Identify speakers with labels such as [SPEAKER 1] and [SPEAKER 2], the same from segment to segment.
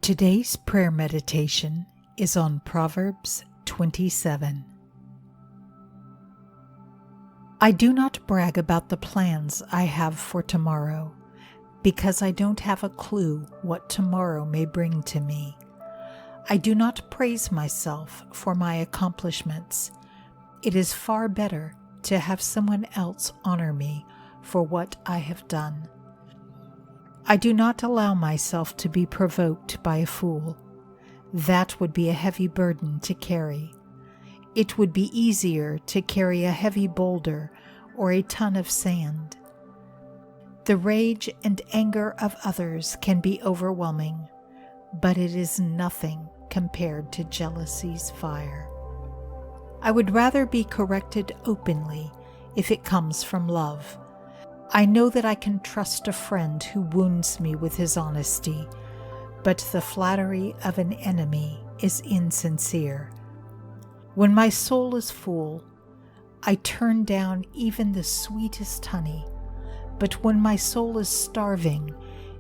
[SPEAKER 1] Today's prayer meditation is on Proverbs 27. I do not brag about the plans I have for tomorrow, because I don't have a clue what tomorrow may bring to me. I do not praise myself for my accomplishments. It is far better to have someone else honor me for what I have done. I do not allow myself to be provoked by a fool. That would be a heavy burden to carry. It would be easier to carry a heavy boulder or a ton of sand. The rage and anger of others can be overwhelming, but it is nothing compared to jealousy's fire. I would rather be corrected openly if it comes from love. I know that I can trust a friend who wounds me with his honesty, but the flattery of an enemy is insincere. When my soul is full, I turn down even the sweetest honey, but when my soul is starving,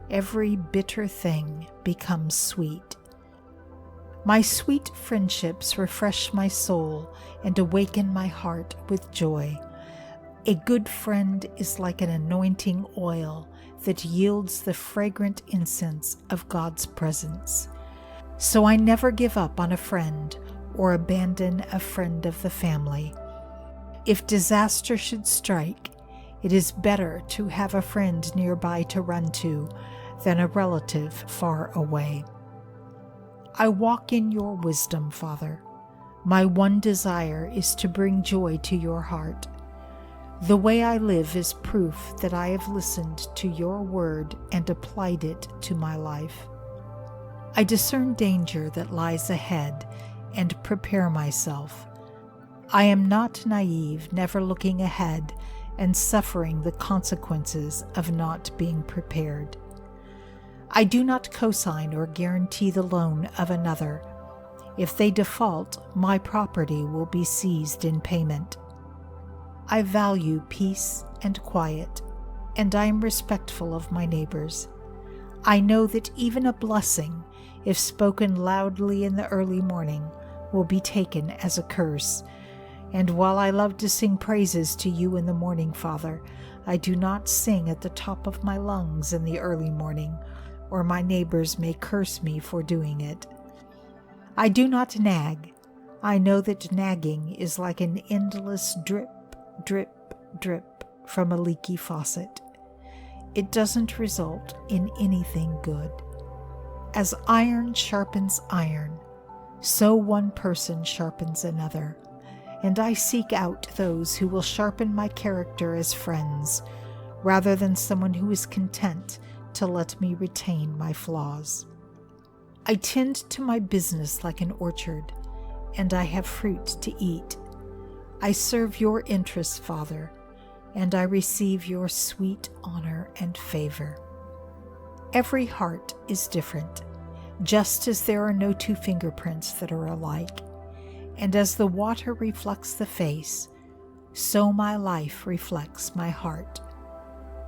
[SPEAKER 1] every bitter thing becomes sweet. My sweet friendships refresh my soul and awaken my heart with joy. A good friend is like an anointing oil that yields the fragrant incense of God's presence. So I never give up on a friend or abandon a friend of the family. If disaster should strike, it is better to have a friend nearby to run to than a relative far away. I walk in your wisdom, Father. My one desire is to bring joy to your heart. The way I live is proof that I have listened to your word and applied it to my life. I discern danger that lies ahead and prepare myself. I am not naive, never looking ahead and suffering the consequences of not being prepared. I do not cosign or guarantee the loan of another. If they default, my property will be seized in payment. I value peace and quiet, and I am respectful of my neighbors. I know that even a blessing, if spoken loudly in the early morning, will be taken as a curse. And while I love to sing praises to you in the morning, Father, I do not sing at the top of my lungs in the early morning, or my neighbors may curse me for doing it. I do not nag. I know that nagging is like an endless drip, drip from a leaky faucet. It doesn't result in anything good. As iron sharpens iron, so one person sharpens another, and I seek out those who will sharpen my character as friends, rather than someone who is content to let me retain my flaws. I tend to my business like an orchard, and I have fruit to eat. I serve your interests, Father, and I receive your sweet honor and favor. Every heart is different, just as there are no two fingerprints that are alike. And as the water reflects the face, so my life reflects my heart.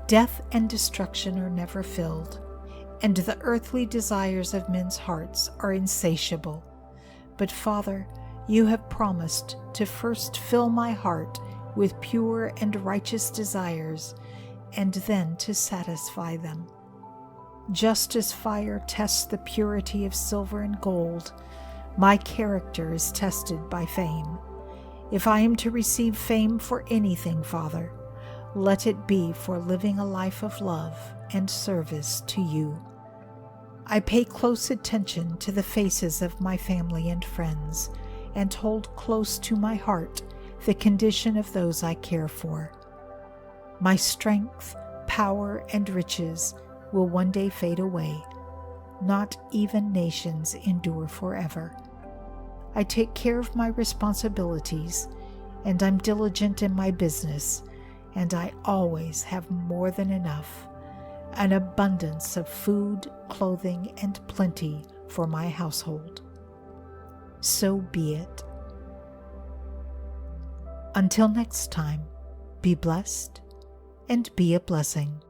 [SPEAKER 1] Death and destruction are never filled, and the earthly desires of men's hearts are insatiable. But Father, you have promised to first fill my heart with pure and righteous desires, and then to satisfy them. Just as fire tests the purity of silver and gold, my character is tested by fame. If I am to receive fame for anything, Father, let it be for living a life of love and service to you. I pay close attention to the faces of my family and friends, and hold close to my heart the condition of those I care for. My strength, power, and riches will one day fade away. Not even nations endure forever. I take care of my responsibilities, and I'm diligent in my business, and I always have more than enough, an abundance of food, clothing, and plenty for my household. So be it. Until next time, be blessed and be a blessing.